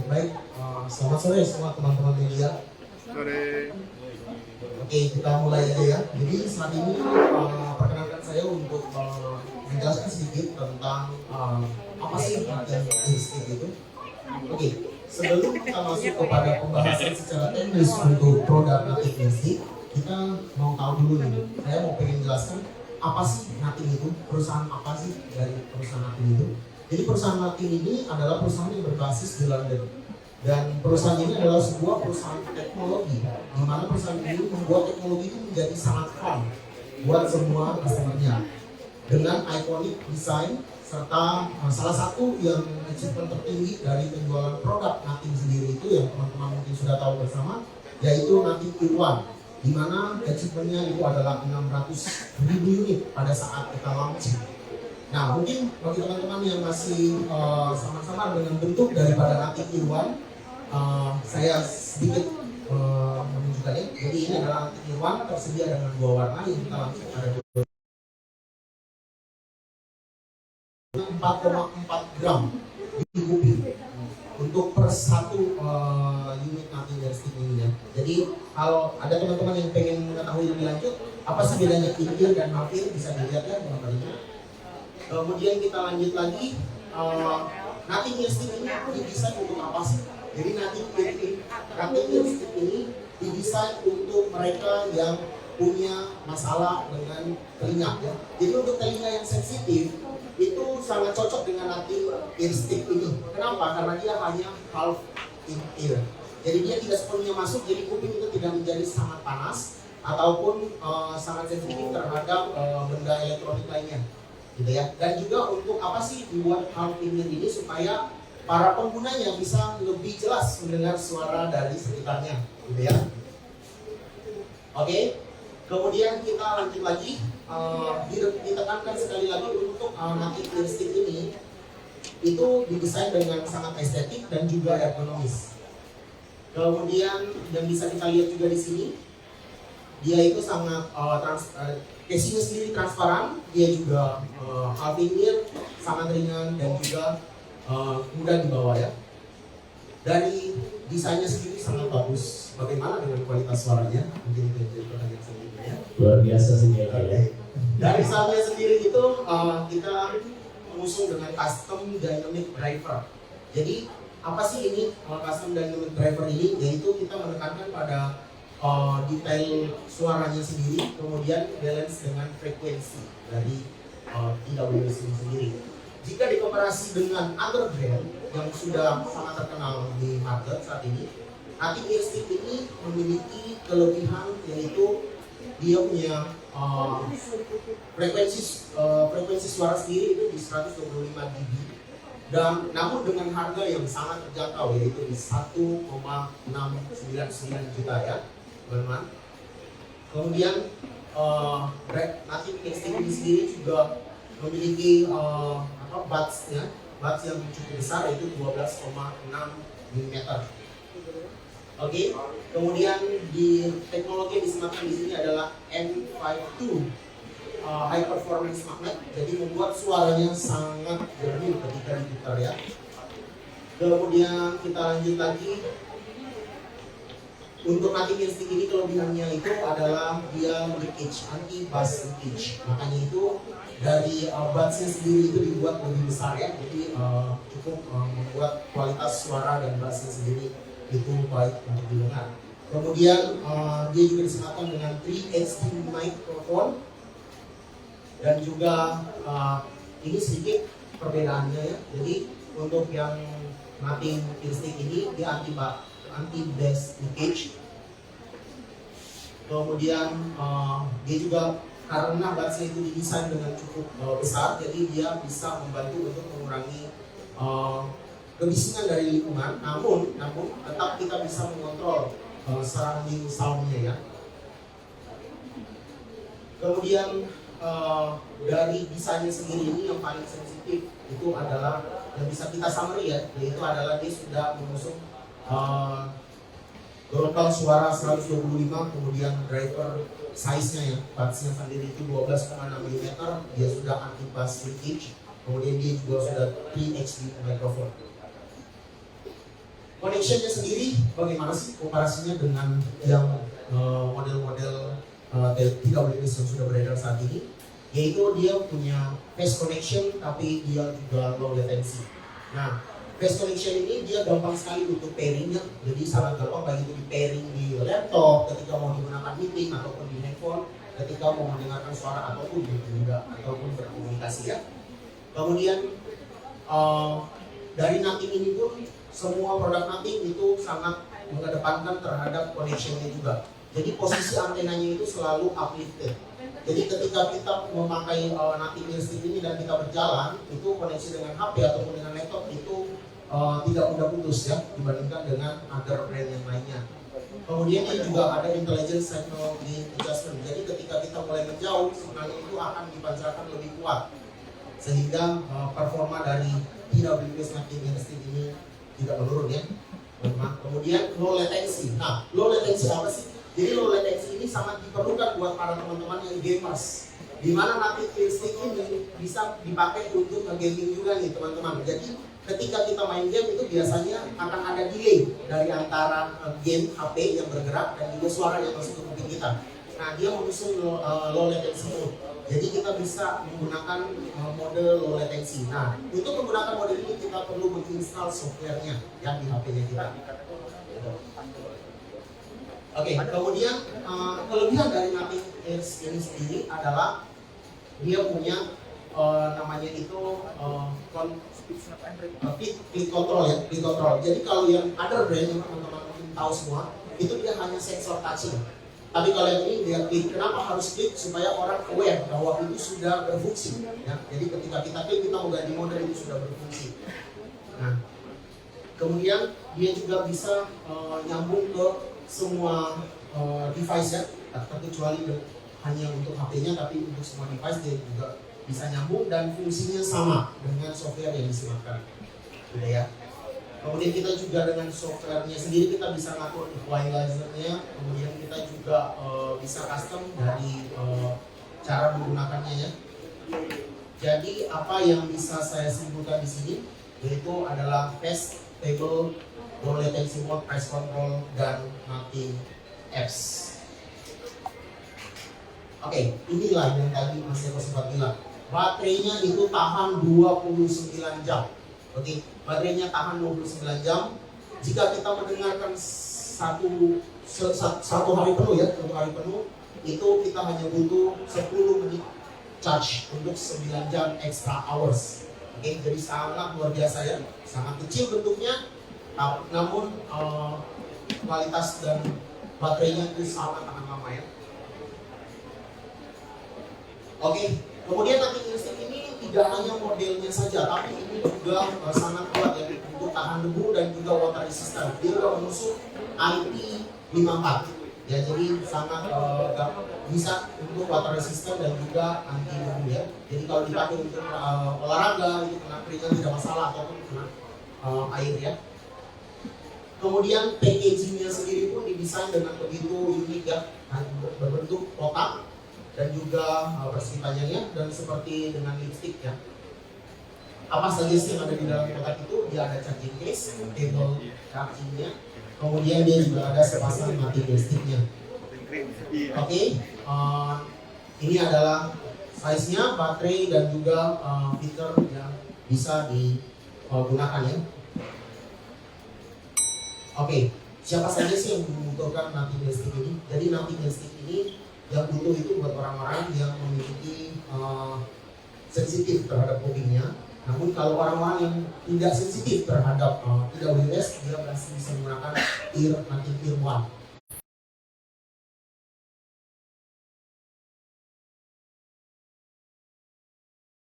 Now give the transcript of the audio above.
Baik, selamat sore semua teman-teman media. Sore. Oke, kita mulai aja ya. Jadi saat ini perkenankan saya untuk menjelaskan sedikit tentang apa sih latihan insting itu. Oke, sebelum kita masuk kepada pembahasan secara teknis untuk produk Nating Instinct, kita mau tahu dulu nih. Saya mau pengen jelaskan apa sih Nating itu, perusahaan apa sih dari perusahaan Nating itu. Jadi perusahaan Nating ini adalah perusahaan yang berbasis di London. Dan perusahaan ini adalah sebuah perusahaan teknologi, di mana perusahaan ini membuat teknologi itu menjadi sangat fun buat semua customer-nya. Dengan iconic desain serta salah satu yang achievement tertinggi dari penjualan produk Nating sendiri itu yang teman-teman mungkin sudah tahu bersama, yaitu Nating In-1, di mana achievement-nya itu adalah 600.000 unit pada saat kita launching. Nah, mungkin bagi teman-teman yang masih sama-sama dengan bentuk daripada Nating In-1, saya sedikit menunjukkannya. Jadi ini adalah Nating In-1 tersedia dengan dua warna yang kita langsung ada 4,4 gram di kuping untuk per satu unit Nating Instinct ini ya. Jadi kalau ada teman-teman yang pengen mengetahui lebih lanjut apa sih bedanya in-ear dan out-ear, bisa dilihat ya teman-teman. Kemudian kita lanjut lagi, Nating Instinct ini didesain untuk apa sih? Jadi Nating Instinct ini didesain untuk mereka yang punya masalah dengan telinga ya. Jadi untuk telinga yang sensitif itu sangat cocok dengan Nating Instinct ini. Kenapa? Karena dia hanya half in ear. Jadi dia tidak sepenuhnya masuk, jadi kuping itu tidak menjadi sangat panas ataupun sangat sensitif terhadap benda elektronik lainnya. Gitu ya. Dan juga untuk apa sih dibuat half in ear ini, supaya para penggunanya bisa lebih jelas mendengar suara dari sekitarnya, gitu ya. Oke, kemudian kita lanjut lagi, ditekankan sekali lagi untuk Nating Instinct ini itu didesain dengan sangat estetik dan juga ergonomis. Kemudian yang bisa kita lihat juga di sini, dia itu sangat casingnya sendiri transparan, dia juga half in ear, sangat ringan dan juga mudah dibawa ya. Dari desainnya sendiri sangat bagus. Bagaimana dengan kualitas suaranya? Mungkin itu jadi pertanyaan selanjutnya ya. Luar biasa sih ya. Dari soundnya sendiri itu kita mengusung dengan custom dynamic driver. Jadi apa sih ini custom dynamic driver ini? Yaitu kita menekankan pada detail suaranya sendiri, kemudian balance dengan frekuensi dari TWS ini sendiri. Jika dikoparasi dengan other brand yang sudah sangat terkenal di market saat ini, Nating Instinct ini memiliki kelebihan, yaitu dia punya frekuensi suara sendiri itu di 125 dB, dan namun dengan harga yang sangat terjangkau, yaitu di 1,699 juta ya teman-teman. Kemudian Nating Instinct ini sendiri juga memiliki buds yang cukup besar, yaitu 12,6 mm. Oke, kemudian di teknologi yang disematkan di sini adalah M52 high performance magnet, jadi membuat suaranya sangat jernih ketika diputar ya. Kemudian kita lanjut lagi, untuk Nating Instinct ini kelebihannya itu adalah dia leakage, anti bass leakage. Makanya itu dari budsnya sendiri itu dibuat lebih besar ya, jadi cukup membuat kualitas suara dan bassnya sendiri itu baik untuk didengar. Kemudian dia juga disematkan dengan 3XT microphone, dan juga ini sedikit perbedaannya ya. Jadi untuk yang Nating Instinct ini dia anti bass leakage. Kemudian dia juga karena bassnya itu didesain dengan cukup besar, jadi dia bisa membantu untuk mengurangi kebisingan dari lingkungan. Namun tetap kita bisa mengontrol surrounding soundnya ya. Kemudian dari desainnya sendiri ini yang paling sensitif itu adalah yang bisa kita summary ya, yaitu adalah dia sudah mengusung gelombang suara 125, kemudian driver size-nya ya, bassnya sendiri itu 12,6 mm, dia sudah anti bass leakage, kemudian dia juga sudah 3XD microphone. connectionnya sendiri bagaimana sih komparasinya dengan yang model-model TWS yang sudah beredar saat ini? Yaitu dia punya fast connection tapi dia juga low latency. Nah, fast connection ini dia gampang sekali untuk pairingnya, jadi sangat gampang baik itu di pairing di laptop ketika mau digunakan meeting ataupun di handphone ketika mau mendengarkan suara ataupun juga ataupun berkomunikasi ya. Kemudian dari Nothing ini pun semua produk Nothing itu sangat mengedepankan terhadap connectionnya juga. Jadi posisi antenanya itu selalu uplifted. Jadi ketika kita memakai Nothing Earstick ini dan kita berjalan, itu koneksi dengan HP ataupun dengan laptop itu tidak mudah putus ya dibandingkan dengan other brand yang lainnya. Kemudian ini juga ada intelligence signal adjustment. Jadi ketika kita mulai menjauh, signal itu akan dipancarkan lebih kuat sehingga performa dari TWS Nothing Earstick ini tidak menurun ya. Kemudian low latency. Nah, low latency apa sih? Jadi low latency ini sangat diperlukan buat para teman-teman yang gamers. Di mana Nothing Earstick ini bisa dipakai untuk gaming juga nih teman-teman. Jadi ketika kita main game itu biasanya akan ada delay dari antara game HP yang bergerak dan juga suara yang masuk ke kuping kita. Nah, dia mengusung low latency mode. Jadi kita bisa menggunakan mode low latency. Nah, untuk menggunakan mode ini kita perlu menginstal softwarenya yang di HP-nya kita. Oke, kemudian kelebihan dari Nothing Earstick ini sendiri adalah dia punya namanya itu click control ya, click control. Jadi kalau yang other brand yang teman-teman mungkin tahu semua, itu dia hanya sensor touching. Tapi kalau yang ini dia klik, kenapa harus klik? Supaya orang aware bahwa itu sudah berfungsi. Ya. Jadi ketika kita klik, kita mau ganti mode itu sudah berfungsi. Nah, kemudian dia juga bisa nyambung ke semua device ya, terkecuali hanya untuk HP-nya, tapi untuk semua device dia juga bisa nyambung dan fungsinya sama dengan software yang disematkan. Udah ya. Kemudian kita juga dengan softwarenya sendiri kita bisa ngatur equalizer-nya, kemudian kita juga bisa custom dari cara menggunakannya ya. Jadi apa yang bisa saya simpulkan di sini yaitu adalah fast, stable, low latency mode, price control, dan Nothing apps. Oke, inilah yang tadi Mas Eko sempat bilang. Baterainya itu tahan 29 jam. Oke, baterainya tahan 29 jam. Jika kita mendengarkan satu hari penuh ya, satu hari penuh, itu kita hanya butuh 10 menit charge untuk 9 jam extra hours. Oke, jadi sangat luar biasa ya. Sangat kecil bentuknya, namun kualitas dan baterainya itu sangat lama ya. Oke, kemudian Nothing Earstick ini tidak hanya modelnya saja, tapi ini juga sangat kuat ya untuk tahan debu dan juga water resistant. Dia juga mengusung IP54 ya, jadi sangat bisa untuk water resistant dan juga anti debu ya. Jadi kalau dipakai untuk olahraga itu kena keringat tidak masalah ataupun kena air ya. Kemudian packagingnya sendiri pun didesain dengan begitu unik ya, berbentuk kotak dan juga bersih panjangnya dan seperti dengan lipstick ya. Apa saja sih yang ada di dalam kotak itu? Dia ada charging case, cable chargingnya, kemudian dia juga ada sepasang Nothing Earstick-nya. Oke, ini adalah size-nya, baterai dan juga fitur yang bisa digunakan ya. Oke, siapa saja sih yang membutuhkan Nothing Earstick ini? Jadi Nothing Earstick ini yang butuh itu buat orang-orang yang memiliki sensitif terhadap kupingnya. Namun kalau orang-orang yang tidak sensitif terhadap TWS, dia masih bisa menggunakan Nothing Ear One.